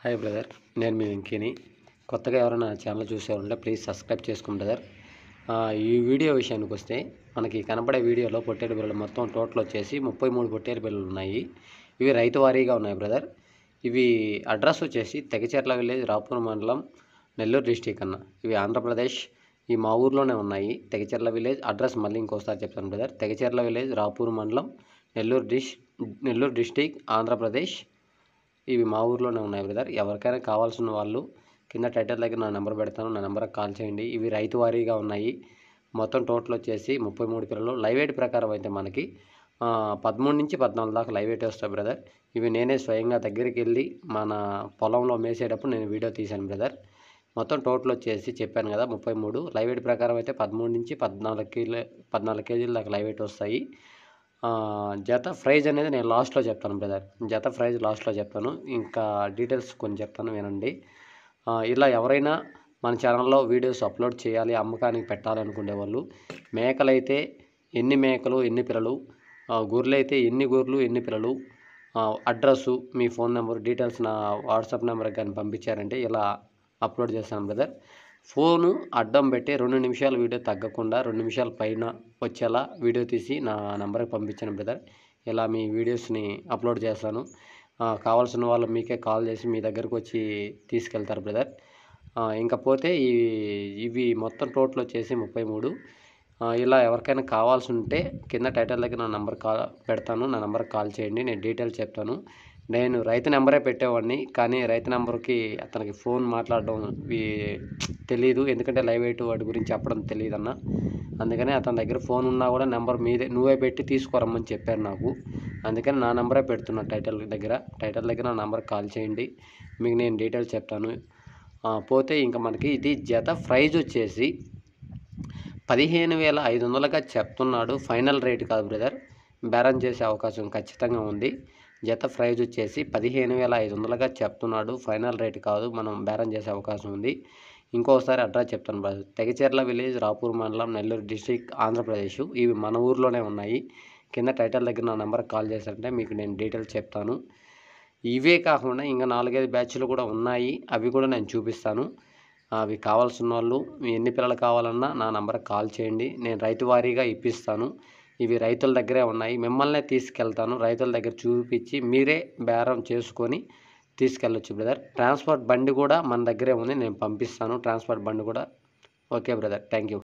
Hi brother, నేను మీ వెంకీని. కొత్తగా ఎవరైనా ఛానల్ చూసేవాళ్ళంటే ప్లీజ్ సబ్స్క్రైబ్ చేసుకోండి బ్రదర్. ఈ వీడియో విషయానికి వస్తే మనకి కనపడే వీడియోలో పొట్టేలు పిల్లలు మొత్తం టోటల్ వచ్చేసి 33 పొట్టేలు పిల్లలు ఉన్నాయి. ఇవి రైతు వారీగా ఉన్నాయి బ్రదర్. ఇవి అడ్రస్ వచ్చేసి తెగచెర్ల విలేజ్, రాపూర్ మండలం, నెల్లూరు డిస్టిక్ అన్న. ఇవి ఆంధ్రప్రదేశ్. ఈ మా ఊర్లోనే ఉన్నాయి. తెగచెర్ల విలేజ్ అడ్రస్ మళ్ళీ ఇంకోసారి చెప్తాను బ్రదర్. తెగచెర్ల విలేజ్, రాపూర్ మండలం, నెల్లూరు డిస్టిక్, ఆంధ్రప్రదేశ్. ఇవి మా ఊర్లోనే ఉన్నాయి బ్రదర్. ఎవరికైనా కావాల్సిన వాళ్ళు కింద టైటిల్ దగ్గర నా నెంబర్ పెడతాను, నా నెంబర్కి కాల్ చేయండి. ఇవి రైతు వారీగా ఉన్నాయి. మొత్తం టోటల్ వచ్చేసి 33 పిల్లలు. లైవ్ వెయిట్ ప్రకారం అయితే మనకి 13 నుంచి 14 దాకా లైవ్ వెయిట్ వస్తాయి బ్రదర్. ఇవి నేనే స్వయంగా దగ్గరికి వెళ్ళి మన పొలంలో మేసేటప్పుడు నేను వీడియో తీశాను బ్రదర్. మొత్తం టోటల్ వచ్చేసి చెప్పాను కదా 33. లైవ్ వెయిట్ ప్రకారం అయితే 13 నుంచి 14 కేజీల దాకా లైవ్ వెయిట్ వస్తాయి. జత ప్రైజ్ అనేది నేను లాస్ట్లో చెప్తాను బ్రదర్. జత ప్రైజ్ లాస్ట్లో చెప్తాను. ఇంకా డీటెయిల్స్ కొన్ని చెప్తాను వినండి. ఇలా ఎవరైనా మన ఛానల్లో వీడియోస్ అప్లోడ్ చేయాలి, అమ్మకానికి పెట్టాలనుకునే వాళ్ళు, మేకలైతే ఎన్ని మేకలు ఎన్ని పిల్లలు, గొర్రెలు అయితే ఎన్ని గొర్రెలు ఎన్ని పిల్లలు, అడ్రస్సు, మీ ఫోన్ నెంబర్ డీటెయిల్స్ నా వాట్సాప్ నెంబర్కి కానీ పంపించారంటే ఇలా అప్లోడ్ చేస్తాను బ్రదర్. ఫోను అడ్డం పెట్టి 2 నిమిషాల వీడియో తగ్గకుండా 2 నిమిషాల పైన వచ్చేలా వీడియో తీసి నా నెంబర్కి పంపించాను బ్రదర్. ఇలా మీ వీడియోస్ని అప్లోడ్ చేస్తాను. కావాల్సిన వాళ్ళు మీకే కాల్ చేసి మీ దగ్గరకు వచ్చి తీసుకెళ్తారు బ్రదర్. ఇంకా పోతే ఇవి మొత్తం టోటల్ వచ్చేసి 33. ఇలా ఎవరికైనా కావాల్సి ఉంటే కింద టైటిల్ దగ్గర నా నెంబర్ పెడతాను, నా నెంబర్కి కాల్ చేయండి. నేను డీటెయిల్స్ చెప్తాను. నేను రైతు నెంబరే పెట్టేవాడిని, కానీ రైతు నెంబర్కి అతనికి ఫోన్ మాట్లాడడం తెలీదు. ఎందుకంటే లైవ్ వెయిట్ వాటి గురించి చెప్పడం తెలియదన్న. అందుకని అతని దగ్గర ఫోన్ ఉన్నా కూడా నెంబర్ నువ్వే పెట్టి తీసుకురమ్మని చెప్పారు నాకు. అందుకని నా నెంబరే పెడుతున్నా టైటిల్ దగ్గర నా నెంబర్కి కాల్ చేయండి. మీకు నేను డీటెయిల్స్ చెప్తాను. పోతే ఇంకా మనకి ఇది జత ప్రైజ్ వచ్చేసి 15,500గా చెప్తున్నాడు. ఫైనల్ రేట్ కాదు బ్రదర్. బేరం చేసే అవకాశం ఖచ్చితంగా ఉంది. జత ప్రైజ్ వచ్చేసి 15,500గా చెప్తున్నాడు. ఫైనల్ రేట్ కాదు, మనం బేరం చేసే అవకాశం ఉంది. ఇంకోసారి అడ్రస్ చెప్తాను బ్రదర్. తెగచెర్ల విలేజ్, రాపూర్ మండలం, నెల్లూరు డిస్టిక్, ఆంధ్రప్రదేశ్. ఇవి మన ఊర్లోనే ఉన్నాయి. కింద టైటిల్ దగ్గర నా నెంబర్కి కాల్ చేశారంటే మీకు నేను డీటెయిల్స్ చెప్తాను. ఇవే కాకుండా ఇంకా 4-5 బ్యాచ్లు కూడా ఉన్నాయి. అవి కూడా నేను చూపిస్తాను. అవి కావాల్సిన వాళ్ళు ఎన్ని పిల్లలు కావాలన్నా నా నెంబర్కి కాల్ చేయండి. నేను రైతు వారీగా ఇప్పిస్తాను. ఇవి రైతుల దగ్గరే ఉన్నాయి. మిమ్మల్నే తీసుకెళ్తాను. రైతుల దగ్గర చూపించి మీరే బేరం చేసుకొని తీసుకెళ్ళొచ్చు బ్రదర్. ట్రాన్స్పోర్ట్ బండి కూడా మన దగ్గరే ఉంది, నేను పంపిస్తాను ట్రాన్స్పోర్ట్ బండి కూడా. Okay brother, thank you.